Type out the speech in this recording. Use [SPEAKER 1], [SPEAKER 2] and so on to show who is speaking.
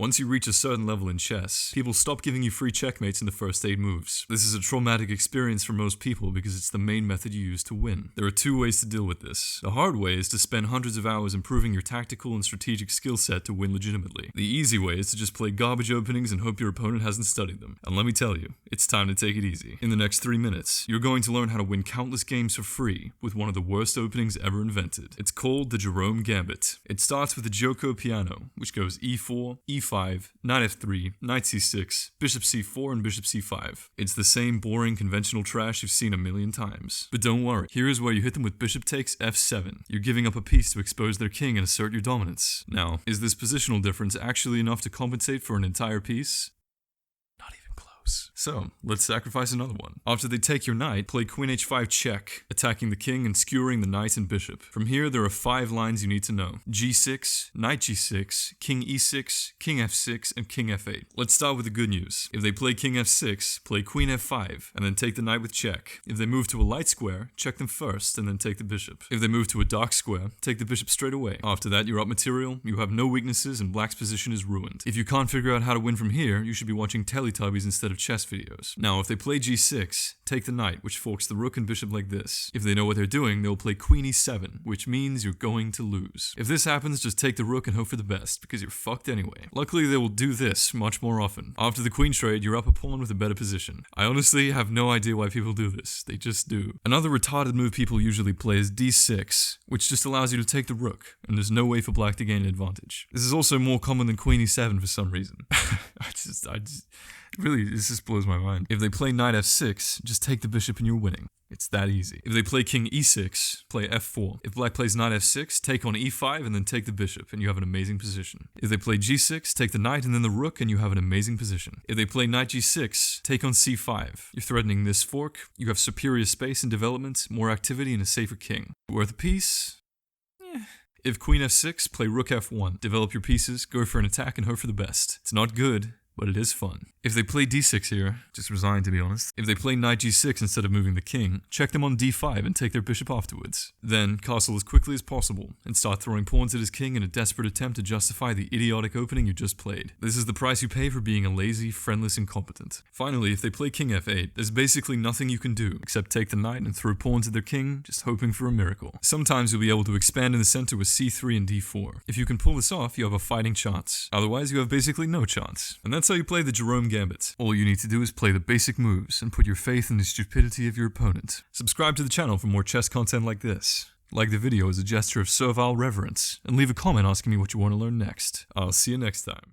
[SPEAKER 1] Once you reach a certain level in chess, people stop giving you free checkmates in the first 8 moves. This is a traumatic experience for most people because it's the main method you use to win. There are 2 ways to deal with this. The hard way is to spend hundreds of hours improving your tactical and strategic skill set to win legitimately. The easy way is to just play garbage openings and hope your opponent hasn't studied them. And let me tell you, it's time to take it easy. In the next 3 minutes, you're going to learn how to win countless games for free with one of the worst openings ever invented. It's called the Jerome Gambit. It starts with the Joko piano, which goes e4, e5, knight f3, knight c6, bishop c4, and bishop c5. It's the same boring conventional trash you've seen a million times. But don't worry, here is where you hit them with bishop takes f7. You're giving up a piece to expose their king and assert your dominance. Now, is this positional difference actually enough to compensate for an entire piece? Not even close. So, let's sacrifice another one. After they take your knight, play queen h5 check, attacking the king and skewering the knight and bishop. From here, there are 5 lines you need to know. g6, knight g6, king e6, king f6, and king f8. Let's start with the good news. If they play king f6, play queen f5, and then take the knight with check. If they move to a light square, check them first, and then take the bishop. If they move to a dark square, take the bishop straight away. After that, you're up material, you have no weaknesses, and black's position is ruined. If you can't figure out how to win from here, you should be watching Teletubbies instead of chess videos. Now, if they play g6, take the knight, which forks the rook and bishop like this. If they know what they're doing, they'll play queen e7, which means you're going to lose. If this happens, just take the rook and hope for the best, because you're fucked anyway. Luckily, they will do this much more often. After the queen trade, you're up a pawn with a better position. I honestly have no idea why people do this. They just do. Another retarded move people usually play is d6, which just allows you to take the rook, and there's no way for black to gain an advantage. This is also more common than queen e7 for some reason. Really, this just blows my mind. If they play knight f6, just take the bishop and you're winning. It's that easy. If they play king e6, play f4. If black plays knight f6, take on e5 and then take the bishop and you have an amazing position. If they play g6, take the knight and then the rook and you have an amazing position. If they play knight g6, take on c5. You're threatening this fork, you have superior space and development, more activity and a safer king. Worth a piece? If queen f6, play rook f1. Develop your pieces, go for an attack and hope for the best. It's not good, but it is fun. If they play d6 here, just resign to be honest. If they play knight g6 instead of moving the king, check them on d5 and take their bishop afterwards. Then castle as quickly as possible and start throwing pawns at his king in a desperate attempt to justify the idiotic opening you just played. This is the price you pay for being a lazy, friendless incompetent. Finally, if they play king f8, there's basically nothing you can do except take the knight and throw pawns at their king, just hoping for a miracle. Sometimes you'll be able to expand in the center with c3 and d4. If you can pull this off, you have a fighting chance. Otherwise, you have basically no chance. And that's how you play the Jerome Gambit. All you need to do is play the basic moves and put your faith in the stupidity of your opponent. Subscribe to the channel for more chess content like this. Like the video as a gesture of servile reverence, and leave a comment asking me what you want to learn next. I'll see you next time.